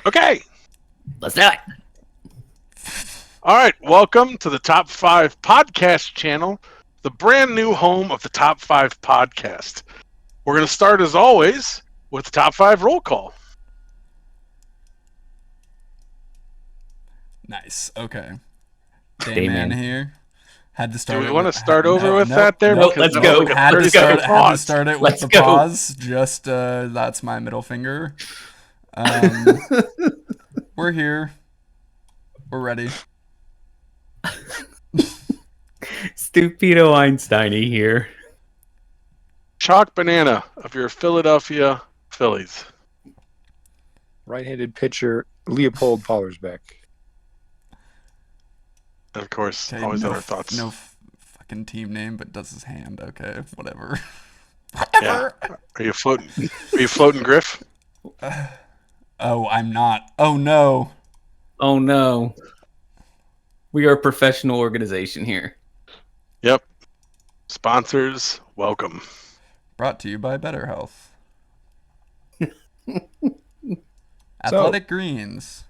Okay. Let's do it. All right. Welcome to the Top 5 Podcast channel, the brand new home of the Top 5 Podcast. We're going to start, as always, with the Top 5 roll call. Nice. Okay. Dayman. Dayman here. Had to start. Do we it want to with- start over no, with nope, that there? nope. Because Let's that go. was like a Had to 30-second start. Had to pause. start it with Let's the go. pause. Just that's my middle finger. We're here. We're ready. Stupido Einsteiny here. Chalk Banana of your Philadelphia Phillies. Right-handed pitcher Leopold Pollersbeck. And of course, Okay, always no, other thoughts. No fucking team name, but does his hand. Okay, whatever. Yeah. Are you floating, Griff? Oh, I'm not. Oh no. Oh no. We are a professional organization here. Yep. Sponsors, welcome. Brought to you by Better Health. Athletic Greens.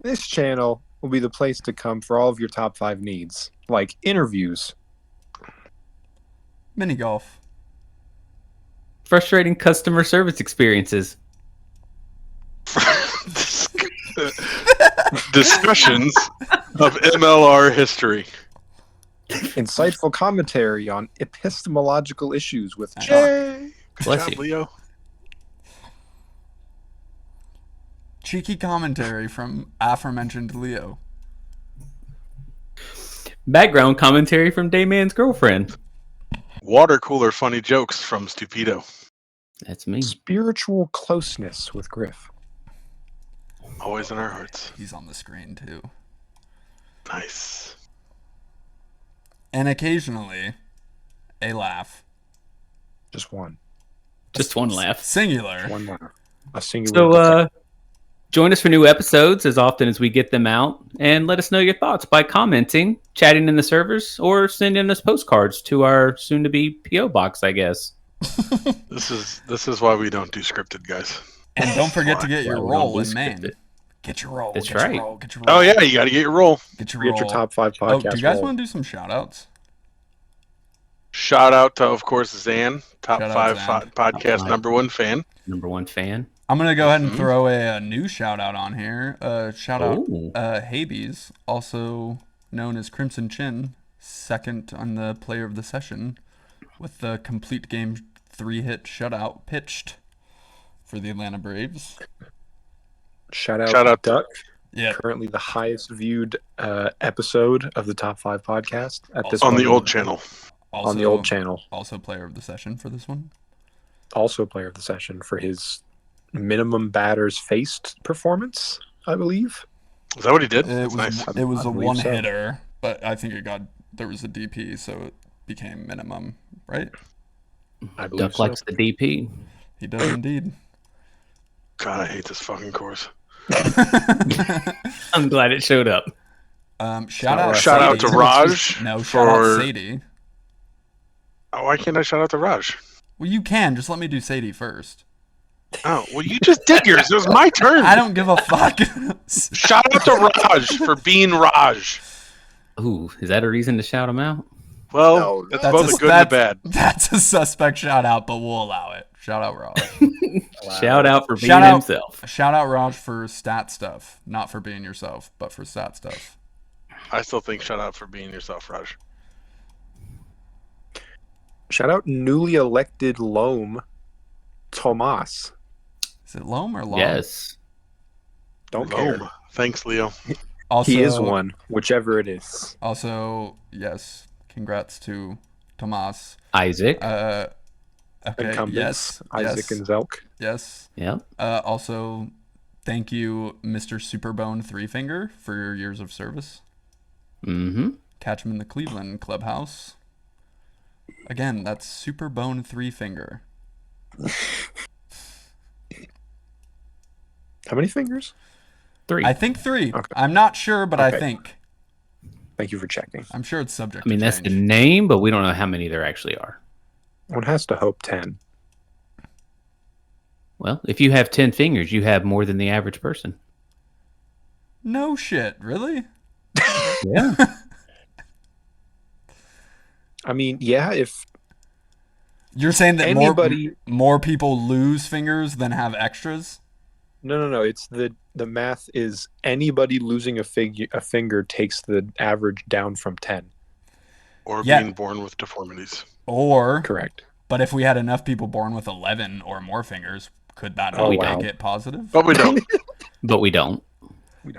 This channel will be the place to come for all of your top 5 needs, like interviews, Mini golf. Frustrating customer service experiences. Discussions of MLR history. insightful commentary on epistemological issues with Chuck, Yay! Good Bless job, you. Leo. Cheeky commentary from aforementioned Leo. Background commentary from Dayman's girlfriend. Water cooler funny jokes from Stupido. That's me. spiritual closeness with Griff. Always in our hearts. He's on the screen too. Nice. And occasionally, a laugh. Just one. Just one laugh. Singular. One more. A singular. So, join us for new episodes as often as we get them out, and let us know your thoughts by commenting, chatting in the servers, or sending us postcards to our soon-to-be PO box, I guess. This is why we don't do scripted, guys. And don't forget to get your Well, roll we in don't Maine. script it. Get your roll. That's get your right. roll. Get your roll. Oh yeah, you got to get your roll. Get your roll. Get your top 5 Oh, podcast. do you guys roll. want to do some shout outs? Shout out to, of course, Zan, top Shout out 5 Zan. podcast Top number 1 fan. Number 1 fan. I'm going to go ahead and Mhm. throw a new shout out on here. Shout out Ooh. Hades, also known as Crimson Chin, second on the player of the session, with the complete game 3-hit shutout pitched for the Atlanta Braves. Shout out, Shout out to- Duck. Yeah. Currently the highest viewed episode of the top 5 podcast at this On the moment. old channel. Also, On the old channel. Also player of the session for this one. Also player of the session for his minimum batters faced performance, I believe. Is that what he did? It That's was nice. it was I a believe one so. hitter, but I think there was a DP, so it became minimum, right? I believe Duck so. likes the DP. He does indeed. God, I hate this fucking course. I'm glad it showed up. Shout out Shout out Sadie. to Raj No, shout out for. Sadie. Oh, why can't I shout out to Raj? Well, you can. Just let me do Sadie first. Oh, well, you just did yours. It was my turn. I don't give a fuck. Shout out to Raj for being Raj. Ooh, is that a reason to shout him out? Well, No, that's That's both a- the good and the bad. That's a suspect shout out, but we'll allow it. Shout out Raj. Shout out for being Shout out- himself. Shout out Raj for stat stuff. Not for being yourself, but for stat stuff. I still think shout out for being yourself, Raj. Shout out newly elected Loam Tomas. Is it Loam or Lom? Yes. Don't care. Loam. Thanks, Leo. Also, He is one, whichever it is. Also, yes. Congrats to Tomas. Isaac. Okay. Incumbents, Yes. Isaac yes. and Zelk. Yes. Yep. Also, thank you, Mr. Superbone Three Finger, for your years of service. Mm-hmm. Catch him in the Cleveland clubhouse. Again, that's Superbone Three Finger. How many fingers? 3. I think 3. Okay. I'm not sure, but I Okay. think. Thank you for checking. I'm sure it's subject I mean, to that's the change. name, but we don't know how many there actually are. One has to hope 10. Well, if you have 10 fingers, you have more than the average person. No shit, really? Yeah. I mean, yeah, if You're saying that anybody. more people lose fingers than have extras? No. It's the math is anybody losing a finger takes the average down from 10. Or Yeah. being born with deformities. Or, Correct. but if we had enough people born with 11 or more fingers, could that Oh, not wow. make it positive? But we don't. But we don't.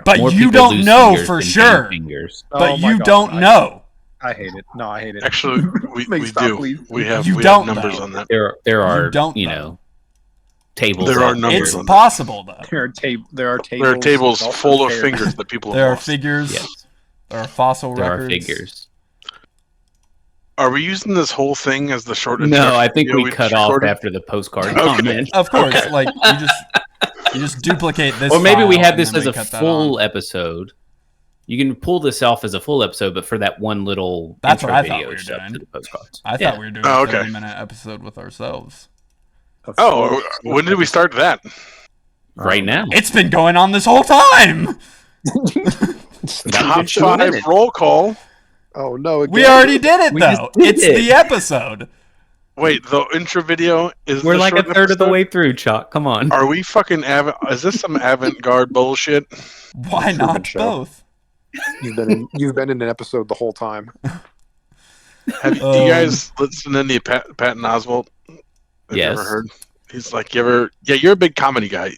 But More you people don't lose know fingers for than sure. gain Fingers. But Oh my you God, don't know. I hate it. No, I hate it. Actually, we Stop, do. please. We have You we don't, have numbers though. on that. There are, don't, you though. know, tables. There are out numbers It's on that. possible, though. There are tables. There are tables with all full of hair. fingers that people have There are lost. figures. Yes, There are fossil there records. are figures. Are we using this whole thing as the short No, introduction I think video we cut just off recorded? after the postcard Okay. comment. Of course, like you just duplicate this. Or maybe we file have and this then as we a cut that full on. episode. You can pull this off as a full episode, but for that one little That's intro what I thought video we were stuff doing. to the postcards. I Yeah. thought we were doing Oh, a okay. 30-minute episode with ourselves. Oh, when did we start that? Right now. It's been going on this whole time. Top 2 5 minutes. roll call. Oh no! Again. We already did it We though. just did It's it. the episode. Wait, the intro video is. We're the like a short third of the episode? way through, Chuck. Come on. Are we fucking is this some avant-garde bullshit? Why Truman not Show. both? You've been in an episode the whole time. Have you guys listened to any Patton Oswalt? Have you Yes. ever heard? He's like, you're a big comedy guy.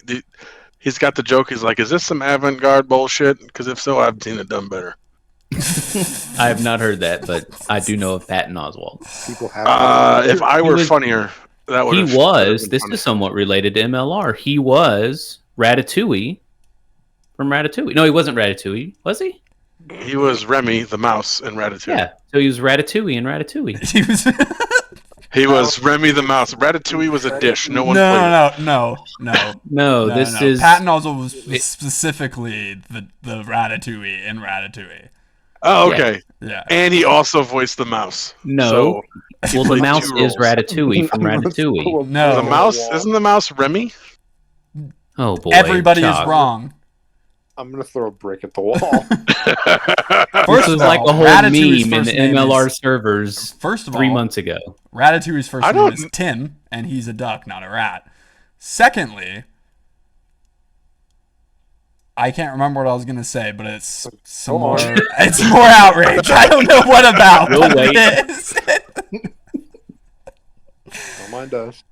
He's got the joke. He's like, is this some avant-garde bullshit? Because if so, I've seen it done better. I have not heard that, but I do know of Patton Oswalt. People have. If I were was- funnier, that would. He have was. been This funny. is somewhat related to MLR. He was Ratatouille from Ratatouille. No, he wasn't Ratatouille, was he? He was Remy the mouse in Ratatouille. Yeah. So he was Ratatouille in Ratatouille. He was He was Remy the mouse. Ratatouille was a dish. No one played it. no. No, this is Patton Oswalt was specifically the Ratatouille in Ratatouille. Oh, okay. Yeah. And he also voiced the mouse. no. So, Well, the played mouse 2 is roles. Ratatouille from Ratatouille. No. the mouse isn't the mouse Remy? Oh boy, Everybody is Chuck. wrong. I'm gonna throw a brick at the wall. This First was of like all, a whole Ratatouille's meme in first the name MLR is- servers First of 3 all, months ago. Ratatouille's first I name don't- is Tim, and he's a duck, not a rat. Secondly, I can't remember what I was gonna say, but it's some Go more. on. It's more outrage. I don't know what about. We'll but wait. it is. Don't mind us.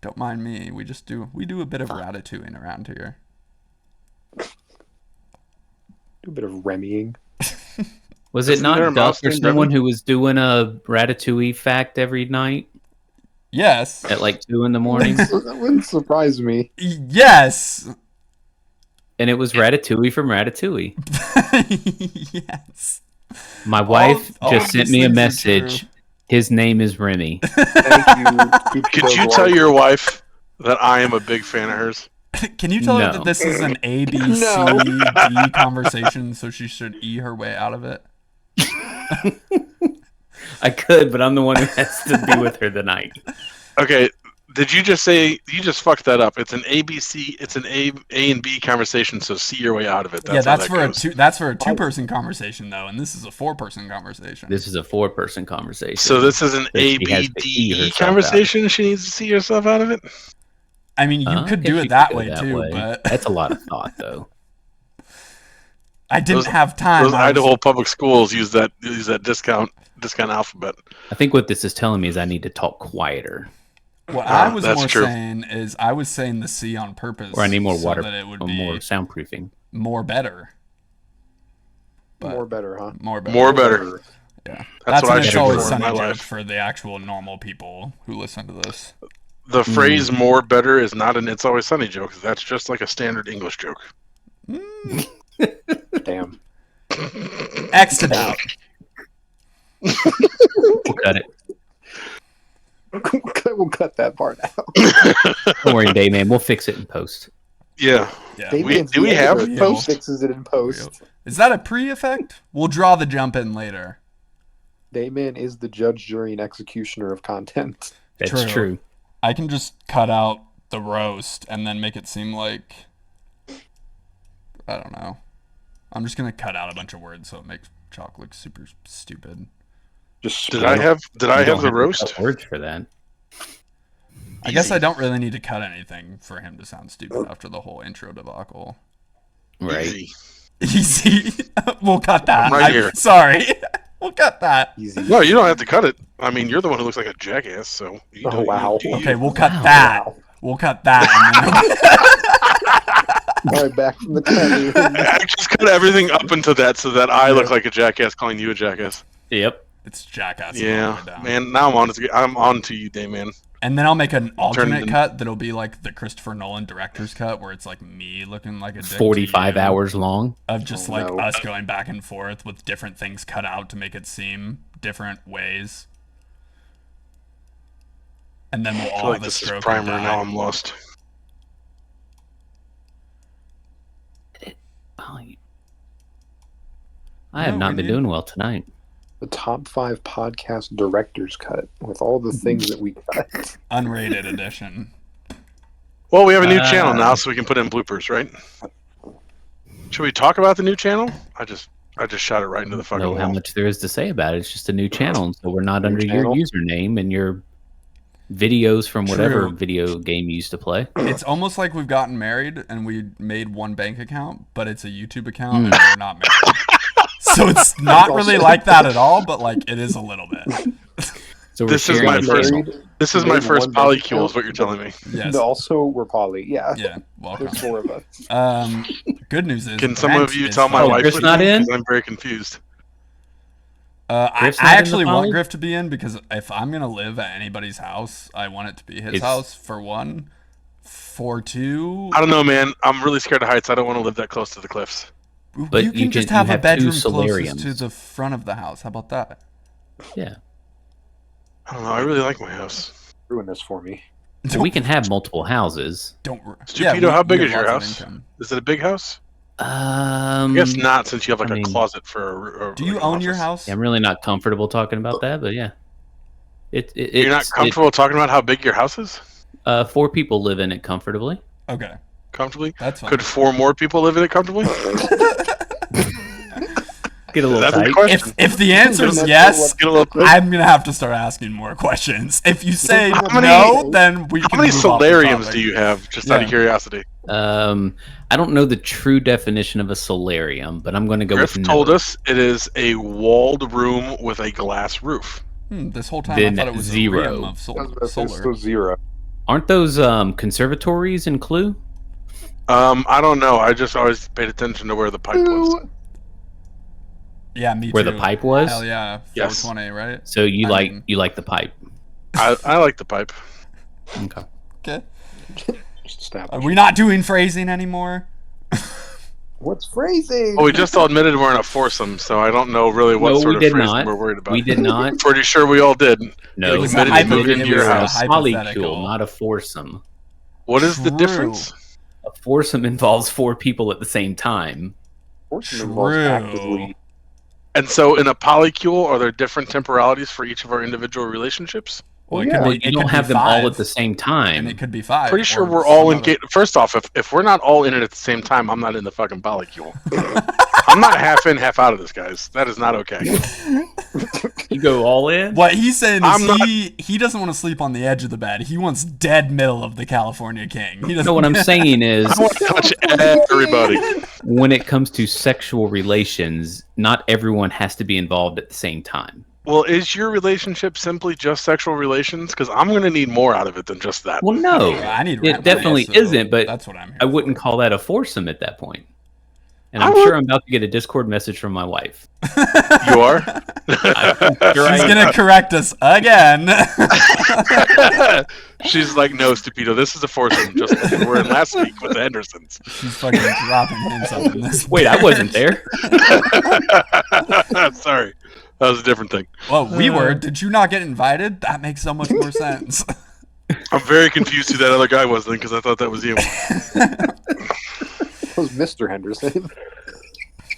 Don't mind me. We do a bit of ratatouille around here. Do a bit of Remying. Was it Isn't there a not mouse Duck or named someone Remy? who was doing a Ratatouille fact every night Yes. at like 2 in the morning? That wouldn't surprise me. Yes. And it was Ratatouille from Ratatouille. Yes. My wife all just of sent these me a things are message. true. His name is Remy. Thank you. Could you tell your wife that I am a big fan of hers? Can you tell her No. that this is an A, B, C, No. D conversation, so she should E her way out of it? I could, but I'm the one who has to be with her tonight. Okay, did you just say you just fucked that up? It's an ABC. It's an A and B conversation. So see your way out of it. Yeah, how that's that for a goes. two-person conversation though, and this is a 4-person conversation. This is a 4-person conversation. So this is an So A she has B to D E E herself conversation. She needs to see herself out of it. I mean, you I could guess do you it that go way too, but That's a lot of thought, though. I didn't Those- have time. Those I was- Idaho public schools use that discount alphabet. I think what this is telling me is I need to talk quieter, What I was that's more true. saying is I was saying the C on purpose, or I need more so water, that it would or be more soundproofing. more better. But More better, huh? more better. More better. Yeah, That's what an I It's shoot Always for in Sunny my joke life. for the actual normal people who listen to this. The phrase "more better" is not an "It's Always Sunny" joke. That's just like a standard English joke. Damn. X'd it out. We'll cut it. We'll cut that part out. Don't worry, Dayman. We'll fix it in post. Yeah. Yeah. Damien's do we the have editor. post? He fixes it in post. Is that a pre-effect? We'll draw the jump in later. Damien is the judge, jury, and executioner of content. That's True. true. I can just cut out the roast and then make it seem like, I don't know. I'm just gonna cut out a bunch of words so it makes Chalk look super stupid. Just Did I have You don't the to roast? cut words for that. I guess I don't really need to cut anything for him to sound stupid after the whole intro debacle. Right. Easy. Easy. We'll cut that. I'm right here. Sorry. We'll cut that. easy. No, you don't have to cut it. I mean, you're the one who looks like a jackass, so you Oh, wow. do you. Okay, we'll cut Wow. that. We'll cut that. All right, back from the cut. I just cut everything up into that so that I look like a jackass calling you a jackass. Yep. It's jackass. Yeah, man. Now I'm on to you, Dayman. And then I'll make an alternate into- cut that'll be like the Christopher Nolan director's cut, where it's like me looking like a dick to 45 you, hours long. of just Oh, like no. us going back and forth with different things cut out to make it seem different ways. And then we'll I all feel like have a this is stroke primer. and Now die. I'm lost. I have No, not we been need- doing well tonight. The top 5 podcast director's cut with all the things that we cut. Unrated edition. Well, we have a new channel now, so we can put in bloopers, right? Should we talk about the new channel? I just shot it right into the fucking Know how wall. much there is to say about it. It's just a new channel, so we're not New under channel? your username and your videos from whatever True. video game you used to play. It's almost like we've gotten married and we made one bank account, but it's a YouTube account Hmm. and we're not married. So it's not really like that at all, but like it is a little bit. So we're This is sharing my a first- channel. This is my Made first one bank polycule, account. is what you're telling me. Yes. And also, we're poly. Yeah. Yeah. Welcome. There's 4 of us. Good news is Can some Brent of you is tell my Oh, wife? Griff's with not me? in? 'Cause I'm very confused. I Griff's not in the actually want poly? Griff to be in because if I'm gonna live at anybody's house, I want it to be his It's- house for one. For two, I don't know, man. I'm really scared of heights. I don't want to live that close to the cliffs. But you you can just can- have you a have two bedroom closest solariums. to the front of the house. How about that? Yeah. I don't know. I really like my house. Ruin this for me. Well, we can have multiple houses. Stupido, how big is your have lots of house? income. Is it a big house? I I guess not, since you have like I a mean- closet for a Do you like an own your office. house? Yeah, I'm really not comfortable talking about that, but yeah. You're not comfortable talking about how big your house is? 4 people live in it comfortably. Okay, Comfortably? that's fine. Could 4 more people live in it comfortably? Get a little That's a tight. question. If the answer is That's yes, Get a little quick. I'm gonna have to start asking more questions. If you say How many- no, then we How can many move off the solariums topic. do you have? Just out Yeah. of curiosity. I don't know the true definition of a solarium, but I'm going to go Griff with told no. us it is a walled room with a glass roof. This whole time Then I thought it was zero. a realm of solar. 0. Aren't those conservatories in Clue? I don't know. I just always paid attention to where the pipe was. Yeah, me Where too. the pipe was? Hell yeah, Yes. 420, right? So you I like mean- you like the pipe? I like the pipe. Okay. Okay. Just established. Are we not doing phrasing anymore? What's phrasing? Well, we just all admitted we're in a foursome, so I don't know really what No, sort we of did phrasing not. we're worried about. We did not. Pretty sure we all did. No, It was a we moved into your it was house. a Hypothetical. polycule, not a foursome. What is the True. difference? A foursome involves 4 people at the same time. Fortune involves True. actively. And so in a polycule, are there different temporalities for each of our individual relationships? Well, yeah. Well, you don't could have be them all 5, at the same and time. it could be 5. Pretty sure or we're all some engaged. First off, if we're not all in it at the same time, I'm not in the fucking polycule. I'm not half in, half out of this, guys. That is not okay. You go all in. What he's saying is I'm not- he doesn't want to sleep on the edge of the bed. He wants dead middle of the California king. He doesn't. No, what I'm saying is, I want to touch everybody. when it comes to sexual relations, not everyone has to be involved at the same time. Well, is your relationship simply just sexual relations? Because I'm going to need more out of it than just that. Well, no, I need it rent definitely money, so isn't. But that's what I'm here. I wouldn't call that a foursome at that point. And I I'm would- sure I'm about to get a Discord message from my wife. You are? Sure He's I- gonna correct us again. She's like, no, Stupido, this is a foursome, just like we were in last week with the Hendersons. She's fucking dropping hints up in this. Wait, I wasn't there. Sorry. That was a different thing. Well, we were. Did you not get invited? That makes so much more sense. I'm very confused who that other guy was then because I thought that was you. Was Mr. Henderson?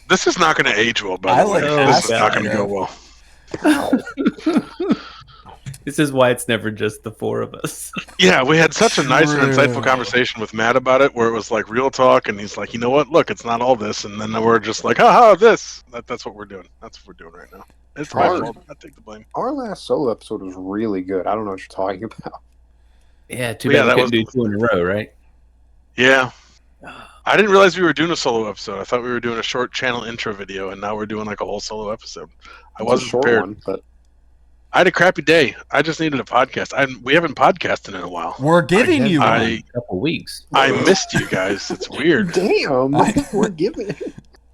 This is not going to age well, by I the way. like This is asked not that going to guy. go well. This is why it's never just the four of us. Yeah, we had such a nice and insightful True. conversation with Matt about it, where it was like real talk, and he's like, you know what? Look, it's not all this, and then we're just like, haha, this. That's what we're doing. That's what we're doing right now. It's my Hard. fault. I take the blame. Our last solo episode was really good. I don't know what you're talking about. Yeah, too Yeah, bad we that couldn't was- do 2 in a row, right? Yeah. I didn't realize we were doing a solo episode. I thought we were doing a short channel intro video, and now we're doing like a whole solo episode. I It's a wasn't short prepared. one, but I had a crappy day. I just needed a podcast. We haven't podcasted in a while. We're giving you I- one. A couple weeks. I missed you guys. It's weird. damn, I- we're giving.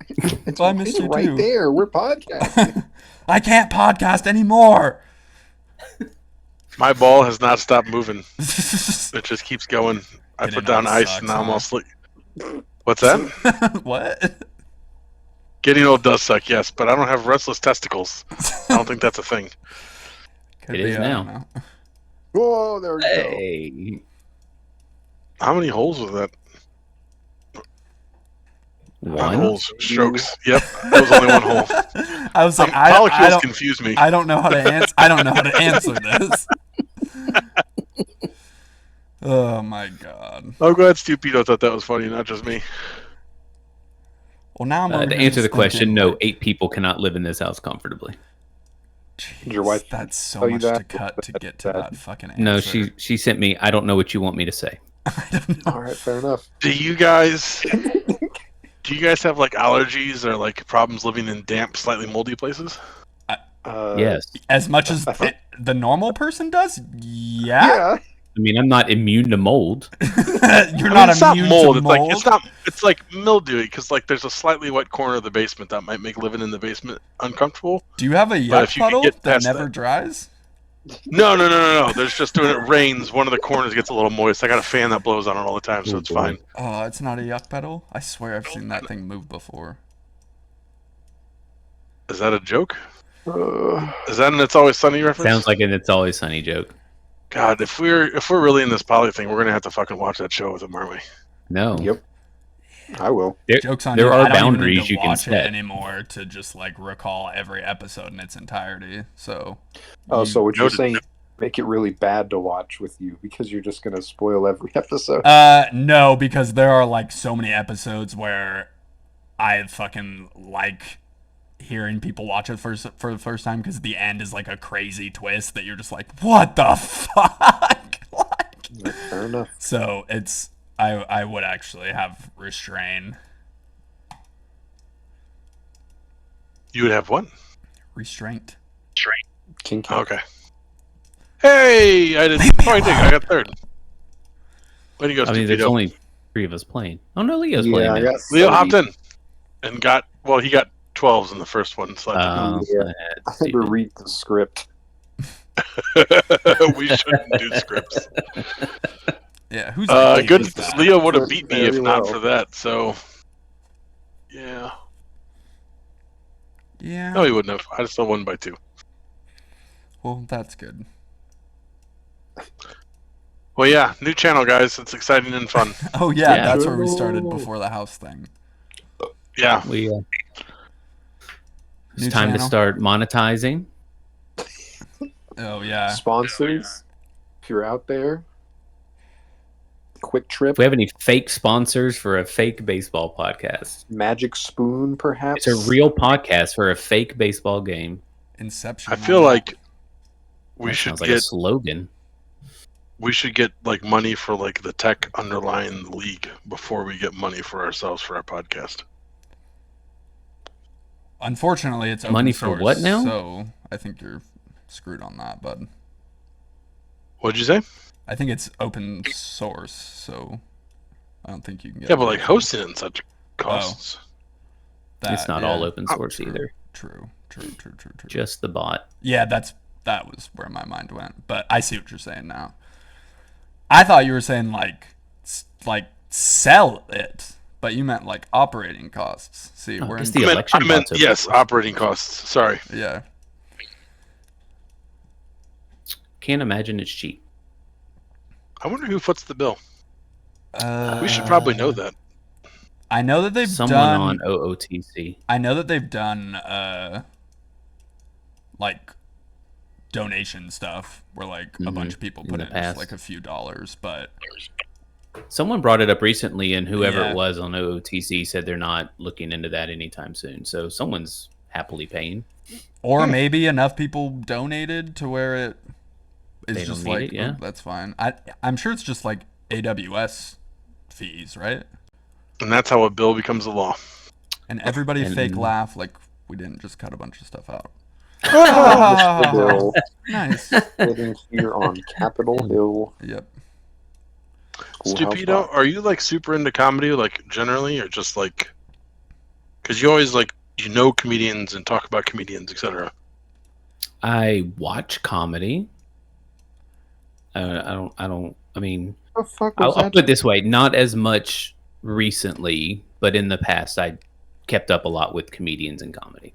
It's, I missed it's you right too. there. We're podcasting. I can't podcast anymore. My ball has not stopped moving. It just keeps going. I Getting put down old ice, sucks, and now I'm huh? all sleep. What's that? What? Getting old does suck, yes, but I don't have restless testicles. I don't think that's a thing. Could It is I now. don't know. Whoa, there we go. Hey. How many holes was that? Not One? holes, strokes. Yep, that was only one hole. I was like, I Molecules don't, confuse me. I don't know how to answer. I don't know how to answer this. Oh my god. I'm glad Stupido thought that was funny, not just me. Well, now I'm over To here answer the just question, thinking, no, 8 people cannot live in this house comfortably. Jeez, Your wife That's so tell you much to that? cut to get to that fucking answer. No, she sent me, I don't know what you want me to say. I don't know. All right, fair enough. Do you guys have like allergies or like problems living in damp, slightly moldy places? Yes. As much as I thought- the normal person does, yeah. Yeah. I mean, I'm not immune to mold. You're I mean, not it's not immune mold. to It's mold. like it's not. It's like mildewy because like there's a slightly wet corner of the basement that might make living in the basement uncomfortable. Do you have a But yuck if you could puddle get that past never that. dries? No. There's just when it rains, one of the corners gets a little moist. I got a fan that blows on it all the time, so Oh, it's boy. fine. Oh, it's not a yuck puddle. I swear I've seen that thing move before. Is that a joke? Is that an It's Always Sunny reference? Sounds like an It's Always Sunny joke. God, if we're really in this poly thing, we're gonna have to fucking watch that show with him, aren't we? No. Yep. I will. Jokes on there you. are I don't even boundaries need to you can watch it set. anymore to just like recall every episode in its entirety. So. Oh, you- so what you're noted. saying? Make it really bad to watch with you because you're just gonna spoil every episode. No, because there are like so many episodes where I fucking like hearing people watch it for the first time because the end is like a crazy twist that you're just like, what the fuck? Like, Fair enough. so it's I would actually have restrain. You would have one. Restraint. Kinky. Okay. Hey, I didn't. Leave me Oh, I did. I got third. Way to go, I mean, there's Stupido. only 3 of us playing. Oh, no, Leo's Yeah, playing I now. got Leo 30. hopped in and got. Well, he got 12s in the first one. So Oh, Yeah. that's I had to stupid. read the script. we shouldn't do scripts. Yeah, who's Good. is that? Leo would have Worked beat me if very not well. for that. So, yeah. Yeah. No, he wouldn't have. I still won by 2. Well, that's good. Well, yeah. New channel, guys. It's exciting and fun. Oh yeah, Yeah. that's where we started before the house thing. Yeah. We, it's New time to channel. start monetizing. Oh yeah. Sponsors, if you're out there, Quick Trip, If we have any fake sponsors for a fake baseball podcast, Magic Spoon, perhaps. it's a real podcast for a fake baseball game. Inception. I feel like we That should sounds like get a slogan. like money for like the tech underlying the league before we get money for ourselves for our podcast. Unfortunately, it's open Money for source, what now? So I think you're screwed on that, bud. What'd you say? I think it's open source, so I don't think you can get. Yeah, but like away hosting and such costs. that, It's not yeah. all open source true. either. True. Just the bot. Yeah, that was where my mind went. But I see what you're saying now. I thought you were saying like sell it, but you meant like operating costs. See, Oh, we're it's in, the I election meant bots are yes, open. operating costs. Sorry. yeah. Can't imagine it's cheap. I wonder who foots the bill. Uh, We should probably know that. I know that they've Someone done. on OOTC. I know that they've done like donation stuff where like a bunch of people In put the in just past. like a few dollars, but Someone brought it up recently, and whoever Yeah. it was on OOTC said they're not looking into that anytime soon. So someone's happily paying. or maybe enough people donated to where it is They just don't need like it, yeah. that's fine. I'm sure it's just like AWS fees, right? And that's how a bill becomes a law. And everybody And- fake laugh like we didn't just cut a bunch of stuff out. Mr. Bill Nice. sitting here on Capitol Hill. Yep. Schoolhouse Stupido, Rock. are you like super into comedy, like generally, or just like because you always like comedians and talk about comedians, etc. I watch comedy. I don't. I mean, What the fuck was I'll that? put it this way: not as much recently, but in the past, I kept up a lot with comedians and comedy.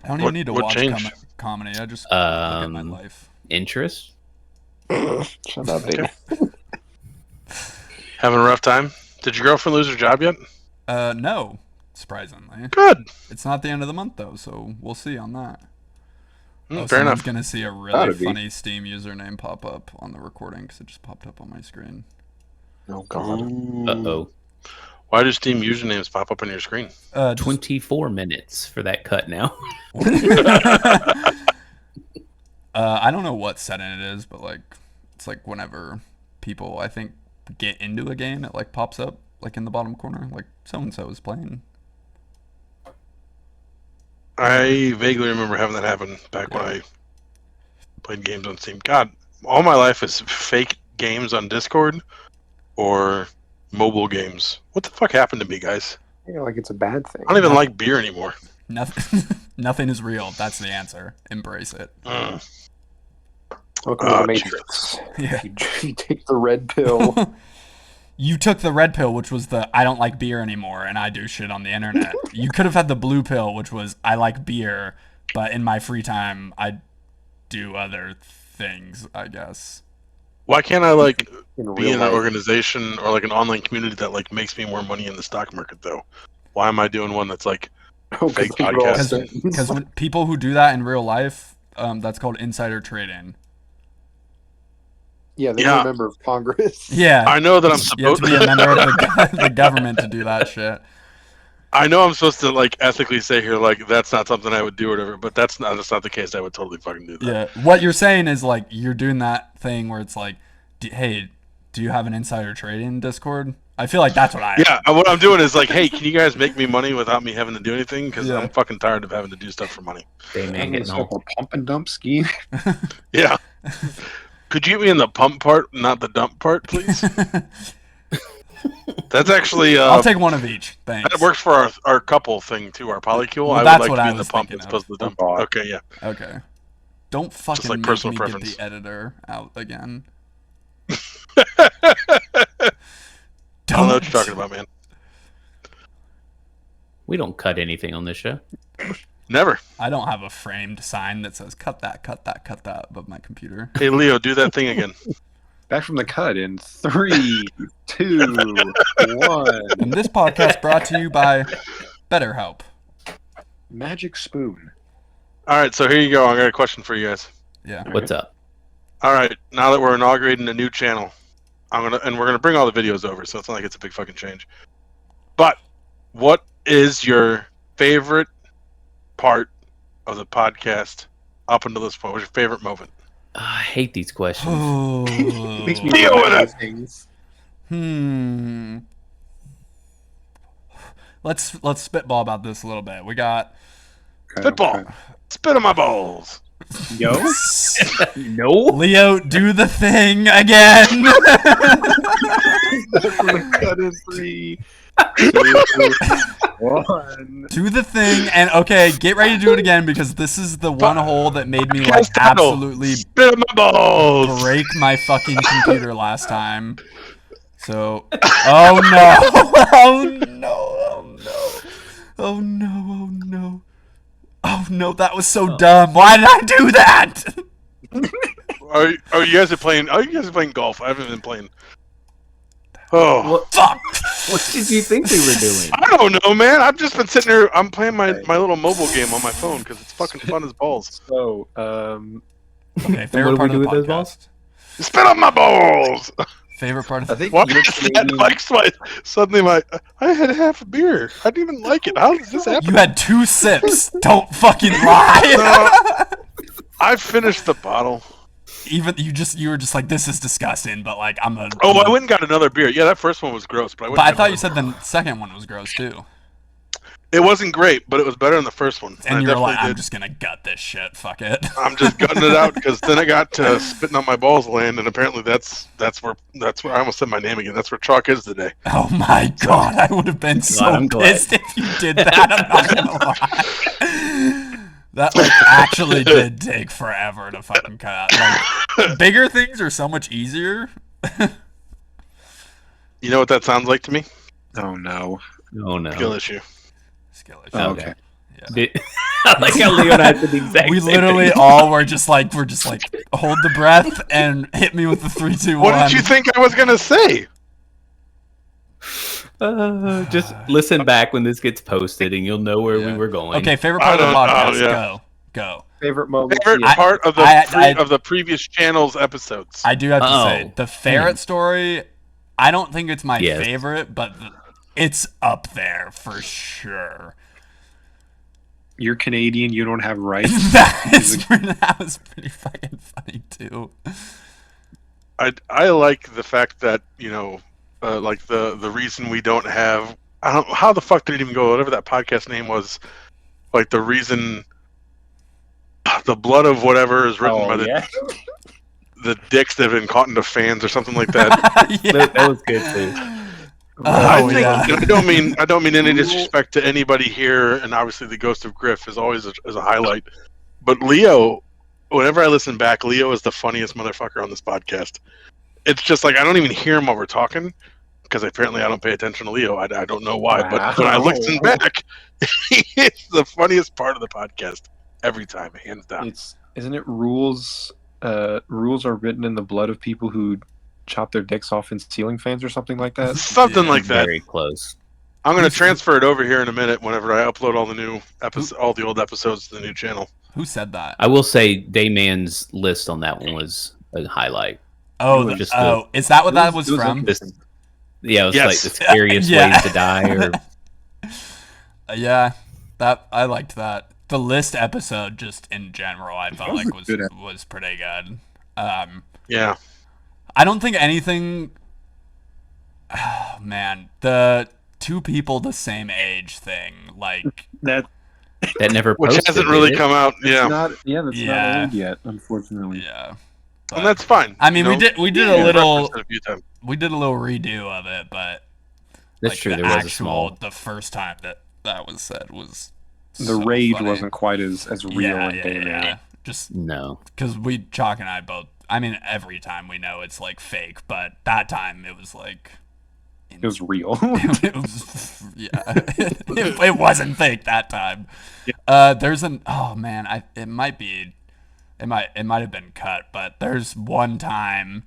I don't What- even need to what watch changed? comedy. I just look at my Um, life. interest? Shut up, baby. Having a rough time? Did your girlfriend lose her job yet? No, surprisingly. Good. It's not the end of the month though, so we'll see on that. Fair Someone's enough. gonna see a really Gotta be. funny Steam username pop up on the recording because it just popped up on my screen. Oh god. Uh-oh. Why do Steam usernames pop up on your screen? Just- 24 minutes for that cut now. I don't know what setting it is, but like it's like whenever people I think get into a game, it like pops up like in the bottom corner, like so and so is playing. I vaguely remember having that happen back when I played games on Steam. God, all my life is fake games on Discord or mobile games. What the fuck happened to me, guys? Yeah, like it's a bad thing. I don't even like beer anymore. Nothing, nothing is real. That's the answer. Embrace it. Welcome to Oh, the Matrix. Yeah. You take the red pill. You took the red pill, which was the I don't like beer anymore and I do shit on the internet. You could have had the blue pill, which was I like beer, but in my free time I do other things, I guess. Why can't I like In be real in an life. organization or like an online community that like makes me more money in the stock market though? Why am I doing one that's like Oh, 'cause fake those are all podcast? sentences. Because when people who do that in real life, that's called insider trading. Yeah, they Yeah. are a member of Congress. Yeah. I know that I'm You have supposed to be a member of the government to do that shit. I know I'm supposed to like ethically say here like that's not something I would do or whatever, but that's not the case. I would totally fucking do that. Yeah. What you're saying is like you're doing that thing where it's like, hey, do you have an insider trading Discord? I feel like that's what I. Yeah, what I'm doing is like, hey, can you guys make me money without me having to do anything? Because Yeah. I'm fucking tired of having to do stuff for money. They I'm make gonna it set up all. a pump and dump scheme. Yeah. Could you get me in the pump part, not the dump part, please? That's actually I'll take one of each. Thanks. that works for our couple thing too, our polycule. Well, I would that's like what to be I in the was pump thinking as opposed to the dump. Oh, God. Okay, yeah. Okay. Don't fucking like make personal me preference. get the editor out again. I don't know what you're talking about, man. We don't cut anything on this show. Never. I don't have a framed sign that says cut that, cut that, cut that above my computer. Hey, Leo, do that thing again. Back from the cut in 3, 2, 1. And this podcast brought to you by BetterHelp. Magic spoon. All right, so here you go. I got a question for you guys. Yeah. What's up? All right, now that we're inaugurating a new channel, we're gonna bring all the videos over, so it's not like it's a big fucking change. But what is your favorite part of the podcast up until this point? What's your favorite moment? I hate these questions. Oh. Makes me Deal with remember it. things. Let's spitball about this a little bit. We got Okay, Spitball. okay. Spit on my balls. Yo. No. Leo, do the thing again. Back from the cut in 3, 2, 1. Do the thing, and okay, get ready to do it again because this is the one hole that made me like Podcast title. absolutely Spit on my balls. break my fucking computer last time. So, oh no, oh no, oh no, oh no, oh no, oh no, that was so dumb. Why did I do that? Are you guys playing? Oh, you guys are playing golf. I haven't been playing. Oh, Fuck. What did you think we were doing? I don't know, man. I've just been sitting here. I'm playing my little mobile game on my phone because it's fucking fun as balls. So, Okay, And favorite what do part we of do the with those balls? podcast. Spit on my balls. Favorite part of I the think Why you're is that Canadian. like suddenly I had half a beer. I didn't even like it. How does this happen? You had 2 sips. Don't fucking lie. I finished the bottle. Even you were just like, this is disgusting, but like I'm a. Oh, I went and got another beer. Yeah, that first one was gross, but I went. But I and got thought you another said the second one was gross too. one. It wasn't great, but it was better than the first one. And I you were like, definitely I'm did. just gonna gut this shit. Fuck it. I'm just gutting it out because then I got to spitting on my balls land, and apparently that's where I almost said my name again. That's where chalk is today. Oh my god, I would have been so I'm glad. pissed if you did that. I'm not gonna lie. That like actually did take forever to fucking cut out. Like bigger things are so much easier. You know what that sounds like to me? Oh no. Oh no. Skill issue. Skill issue. Oh, Okay. Yeah. I like how Leo and I did the exact We same literally thing. all were just like hold the breath and hit me with the 3, 2, 1. What did you think I was gonna say? Just listen back when this gets posted, and you'll know where we Yeah. were going. Okay, favorite part of the I don't- podcast. oh, yeah. Go. Favorite moment. Favorite Yeah. part of I- the previous channel's episodes. I do have to Oh. say the ferret story. I don't think it's my Yes. favorite, but it's up there for sure. You're Canadian. You don't have rights. that was pretty fucking funny too. I like the fact that like the reason we don't have I don't how the fuck did it even go, whatever that podcast name was, like the reason the blood of whatever is written by the dicks that have been caught into fans or something like that. Yeah. That was good too. I Oh, think yeah. I don't mean any disrespect to anybody here, and obviously the Ghost of Griff is always a highlight. But Leo, whenever I listen back, Leo is the funniest motherfucker on this podcast. It's just like I don't even hear him while we're talking because apparently I don't pay attention to Leo. I don't know why, but when I listen back, it's the funniest part of the podcast every time, hands down. Isn't it rules? Rules are written in the blood of people who chop their dicks off in ceiling fans or something like that. Something Yeah. like that. Very close. I'm going to transfer it over here in a minute whenever I upload all the new all the old episodes to the new channel. Who said that? I will say Dayman's list on that one was a highlight. Oh, It was just is that what that was it was from? This, yeah, it was Yes. like the scariest Yeah. ways to die. Or Yeah, that I liked that. The list episode, just in general, I felt was like a good was pretty good. Yeah. I don't think anything. Oh, man, the 2 people the same age thing, like That that never Which posted, hasn't really did it? come out. that's Yeah. not Yeah. old yet, unfortunately. yeah. And that's fine. I mean, you we know? did Yeah, a little referenced it a few times. redo of it, but That's like, true. the There was a actual small. the first time that was said was The so rage funny. wasn't quite as real yeah, in yeah, Day and yeah. Age. Just No. because Chalk and I both. I mean, every time we know it's like fake, but that time it was like It was real. it was it wasn't fake that time. There's oh man, it might have been cut, but there's one time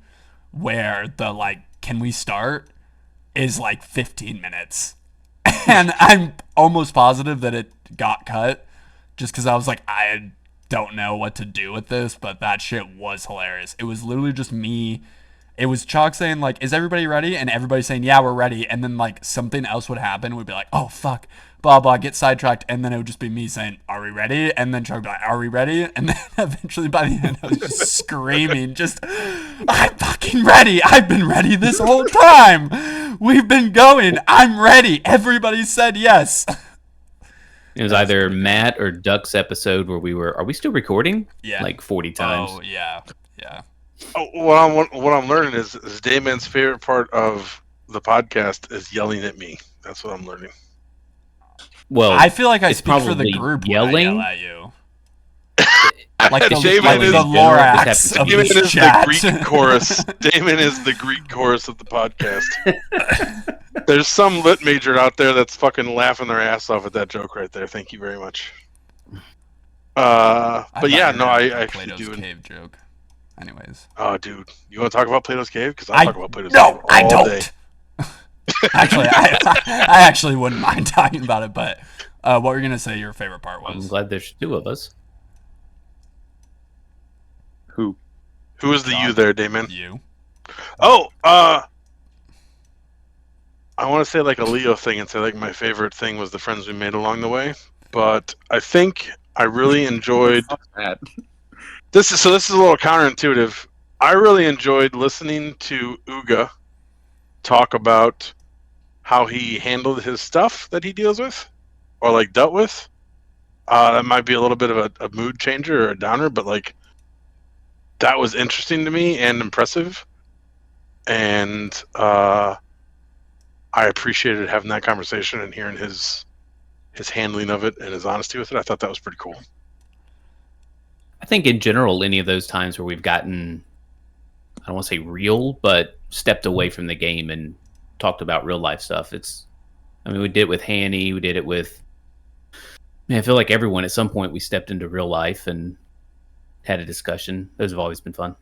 where the like can we start is like 15 minutes. And I'm almost positive that it got cut just because I was like, I don't know what to do with this, but that shit was hilarious. It was literally just me. It was Chalk saying, like, is everybody ready? And everybody saying, yeah, we're ready. And then, like, something else would happen. We'd be like, oh, fuck, blah, blah, get sidetracked. And then it would just be me saying, are we ready? And then Chalk would be like, are we ready? And then eventually by the end, I was just screaming, I'm fucking ready. I've been ready this whole time. We've been going. I'm ready. Everybody said yes. It was either Matt or Duck's episode where are we still recording? Yeah. Like 40 times. Oh, yeah. Yeah. Oh, what I'm learning is Dayman's favorite part of the podcast is yelling at me. That's what I'm learning. Well, I feel like I it's speak for the probably group yelling. when I yell at you. Like the, Damon like is- the Lorax of Damon this is chat. the Greek chorus. Damon is the Greek chorus of the podcast. There's some lit major out there that's fucking laughing their ass off at that joke right there. Thank you very much. But yeah, no, I actually Plato's do. cave joke. Anyways, Oh, dude, you want to talk about Plato's Cave? Because I'll talk about Plato's Cave no, all I don't. day. Actually, I actually wouldn't mind talking about it. But what were you gonna say? Your favorite part I'm was? glad there's 2 of us. Who? Who is the John. you there, Damon? You. Oh, I want to say like a Leo thing and say like my favorite thing was the friends we made along the way. But I think I really enjoyed That. this. This is a little counterintuitive. I really enjoyed listening to Uga talk about how he handled his stuff that he deals with or like dealt with. That might be a little bit of a mood changer or a downer, but like that was interesting to me and impressive. And I appreciated having that conversation and hearing his handling of it and his honesty with it. I thought that was pretty cool. I think in general, any of those times where we've gotten, I don't want to say real, but stepped away from the game and talked about real life stuff. I mean, we did it with Hanny. We did it with, I feel like everyone at some point we stepped into real life and had a discussion. Those have always been fun.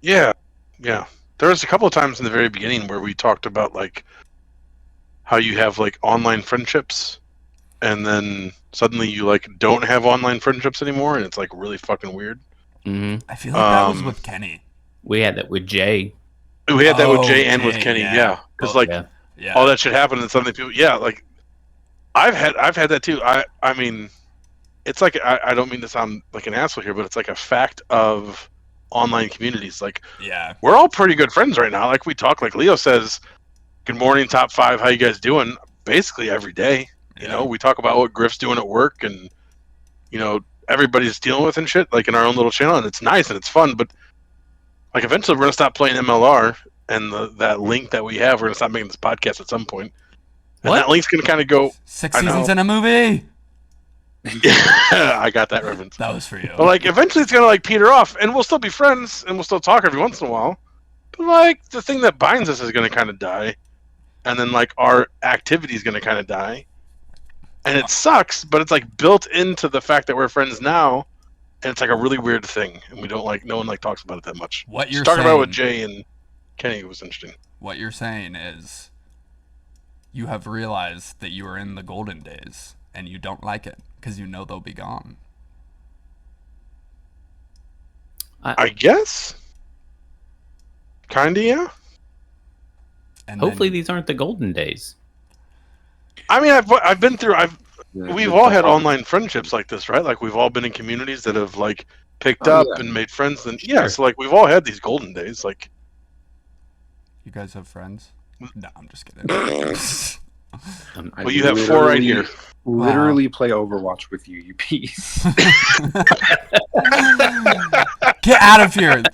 Yeah. There was a couple of times in the very beginning where we talked about like how you have like online friendships and then suddenly you like don't have online friendships anymore and it's like really fucking weird. Mm-hmm. I feel like that was with Kenny. We had that with Jay. We had that with Oh, Jay and with Jay, Kenny, yeah. because Oh, like Yeah. all that shit happened and suddenly people, like I've had that too. I mean, it's like I don't mean to sound like an asshole here, but it's like a fact of online communities. Like Yeah. we're all pretty good friends right now. Like we talk, like Leo says, "Good morning, top 5. How you guys doing?" Basically every day. You know, we talk about what Griff's doing at work and everybody's dealing with and shit, like in our own little channel, and it's nice and it's fun. But like eventually we're gonna stop playing MLR, and that link that we have, we're gonna stop making this podcast at some point. And What? that link's gonna kind of go. 6 I know. seasons in a movie. Yeah, I got that reference. That was for you. But like eventually it's gonna like peter off, and we'll still be friends, and we'll still talk every once in a while. But like the thing that binds us is gonna kind of die, and then like our activity is gonna kind of die, and it sucks. But it's like built into the fact that we're friends now, and it's like a really weird thing, and we don't like no one like talks about it that much. What you're Talking about it with saying- Jay and Kenny was interesting. What you're saying is you have realized that you are in the golden days and you don't like it because you know they'll be gone. I guess. Kinda, yeah. And Hopefully then, these aren't the golden days. I mean, I've been through. Yeah, We've good all had thought. online friendships like this, right? Like we've all been in communities that have like picked Oh, up yeah. and made friends. And Sure. so like we've all had these golden days. Like you guys have friends? No, I'm just kidding. I well, you have 4 right literally- here. Literally play Overwatch with you, you piece. Get out of here.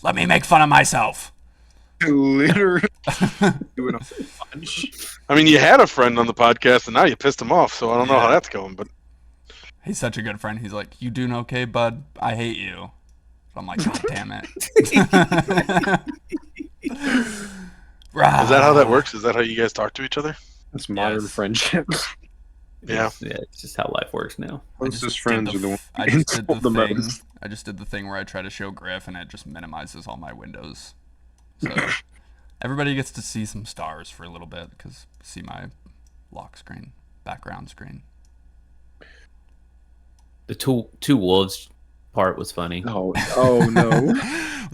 Let me make fun of myself. Literally doing a bunch. I mean, you had a friend on the podcast, and now you pissed him off. So I don't know how Yeah. that's going. But He's such a good friend. He's like, "You doing okay, bud? I hate you." I'm like, "God damn it." is that how that works? Is that how you guys talk to each other? It's modern Yes. friendship. Yeah. Yeah, it's just how life works now. Closest friends are the ones I just did the insult thing. most. I just did the thing where I try to show Griff and it just minimizes all my windows. So everybody gets to see some stars for a little bit because see my lock screen, background screen. The two wolves part was funny. Oh no.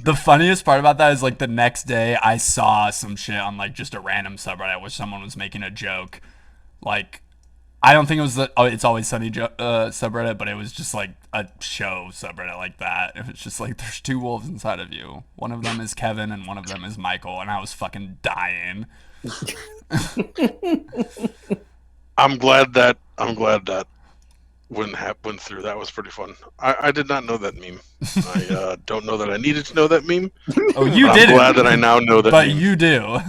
The funniest part about that is like the next day I saw some shit on like just a random subreddit where someone was making a joke. Like, I don't think it was the It's Always Sunny subreddit, but it was just like a show subreddit like that. It was just like there's 2 wolves inside of you. One of them is Kevin and one of them is Michael, and I was fucking dying. I'm glad that went through. That was pretty fun. I did not know that meme. I don't know that I needed to know that meme. Oh, you but did I'm glad that I now know that but meme. you do.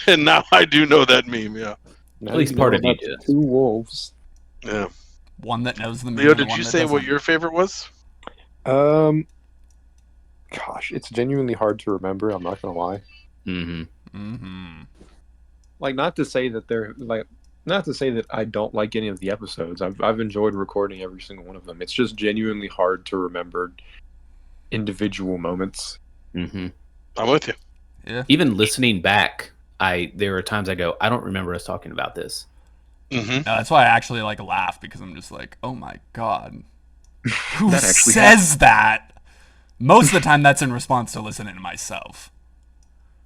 And now I do know that meme. Yeah. Now At least you part know of you about did. 2 wolves. Yeah. One that knows the meme. Leo, and did one you that say what doesn't. your favorite was? Gosh, it's genuinely hard to remember. I'm not gonna lie. Mm-hmm. Mm-hmm. Like, not to say that I don't like any of the episodes. I've enjoyed recording every single one of them. It's just genuinely hard to remember individual moments. Mm-hmm. I'm with you. Yeah. Even listening back, there are times I go, I don't remember us talking about this. Mm-hmm. No, that's why I actually like laugh because I'm just like, oh my god, who That actually says that? Most of the time, that's in response to listening to myself.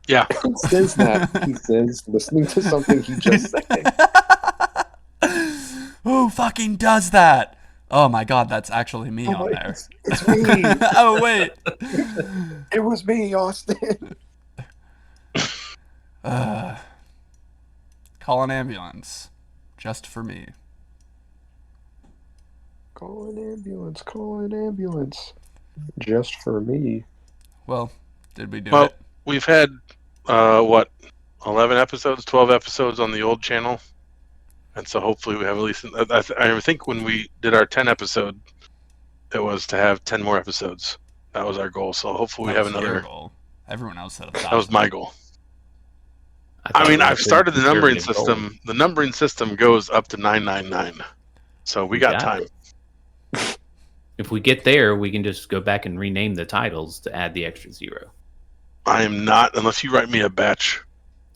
Yeah. He says that. He says listening to something he just said. Who fucking does that? Oh my god, that's actually me on wait, there. it's me. Oh wait. It was me, Austin. Call an ambulance. Just for me. Call an ambulance. Call an ambulance. Just for me. Well, did we do Well, it? we've had, 11 episodes, 12 episodes on the old channel. And so hopefully we have at least, I think when we did our 10 episode, it was to have 10 more episodes. That was our goal. So hopefully we That have was your another. goal. Everyone else said 1,000. That was my goal. thought I mean, it was I've a started the numbering conservative goal. system. The numbering system goes up to 999. So we got time. If we get there, we can just go back and rename the titles to add the extra 0. I am not, unless you write me a batch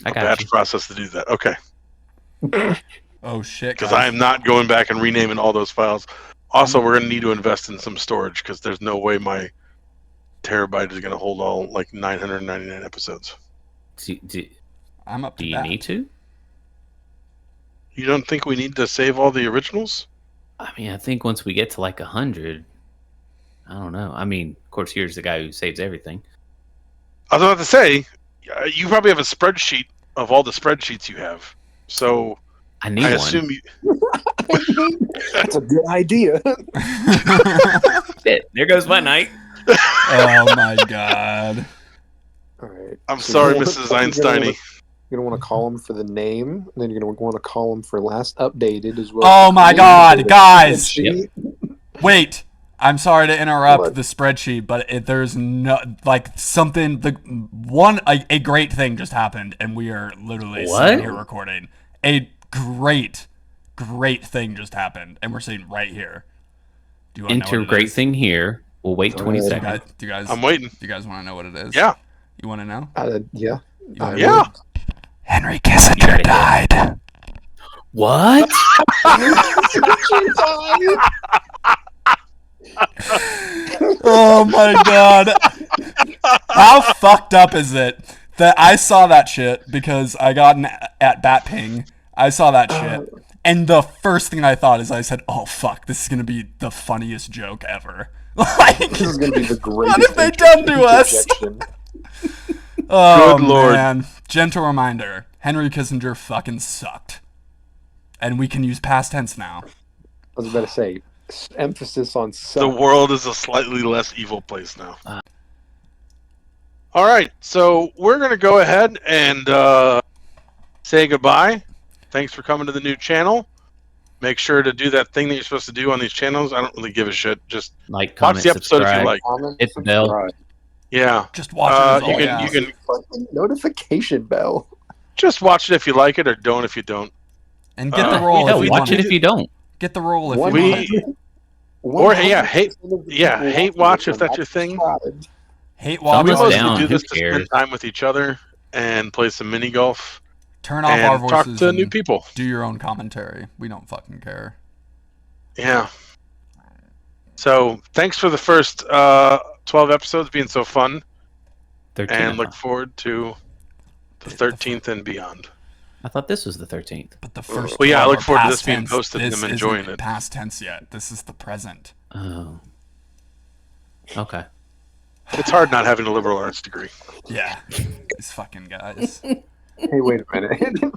I got you. process to do that. Okay. Oh shit, Because guys. I am not going back and renaming all those files. Also, we're going to need to invest in some storage because there's no way my terabyte is going to hold all like 999 episodes. I'm up to Do you bat. need to? You don't think we need to save all the originals? I mean, I think once we get to like 100, I don't know. I mean, of course, here's the guy who saves everything. I was about to say, you probably have a spreadsheet of all the spreadsheets you have. So I need I one. assume you. That's a good idea. Shit, there goes my night. Oh my god. All right. I'm So sorry, you're Mrs. gonna- Einstein. You're going to want to call him for the name, and then you're going to want to call him for last updated as well. Oh my god, guys! Yep. Wait. I'm sorry to interrupt What? the spreadsheet, but there's no like something. A great thing just happened, and we are literally What? sitting here recording. A great thing just happened, and we're sitting right here. Do you want to know Enter what it great is? thing here. We'll wait 20 Alright. seconds. Do you guys? I'm waiting. Do you guys want to know what it is? Yeah. You want to know? Yeah. You wanna Yeah. know? Henry Kissinger died. What? Oh my god. How fucked up is it that I saw that shit because I got an at bat ping. I saw that shit. And the first thing I thought is I said, oh fuck, this is going to be the funniest joke ever. Like, This is going to be the greatest. what have they done to us? interjection. Oh, Good lord. man. Gentle reminder. Henry Kissinger fucking sucked. And we can use past tense now. I was about to say, emphasis on The suck. world is a slightly less evil place now. All right, so we're going to go ahead and say goodbye. Thanks for coming to the new channel. Make sure to do that thing that you're supposed to do on these channels. I don't really give a shit. Just Like, watch comment, the episode if you subscribe. like. Comment, Hit the bell. subscribe. Yeah, Just watch it. Is you all can I you ask. can Fucking notification bell. just watch it if you like it, or don't if you don't. And get the roll Hell, if you watch want it if you don't. Get the roll if One you We- want. Or, yeah, 100% hate- of the yeah, people hate watching watch this if are that's your not thing. subscribed. Hate We watch. Thumbs mostly down, do who this to cares? spend time with each other and play some mini golf Turn off our and voices talk to and new people. do your own commentary. We don't fucking care. Yeah. So thanks for the first 12 episodes being so fun, 13. and look forward to the 13th and beyond. I thought this was the 13th. But the first. Well, yeah, I 12 look are forward to past this being tense. posted and This them enjoying isn't it. past tense yet. This is the present. Oh. Okay. It's hard not having a liberal arts degree. Yeah. These fucking guys. Hey, wait a minute.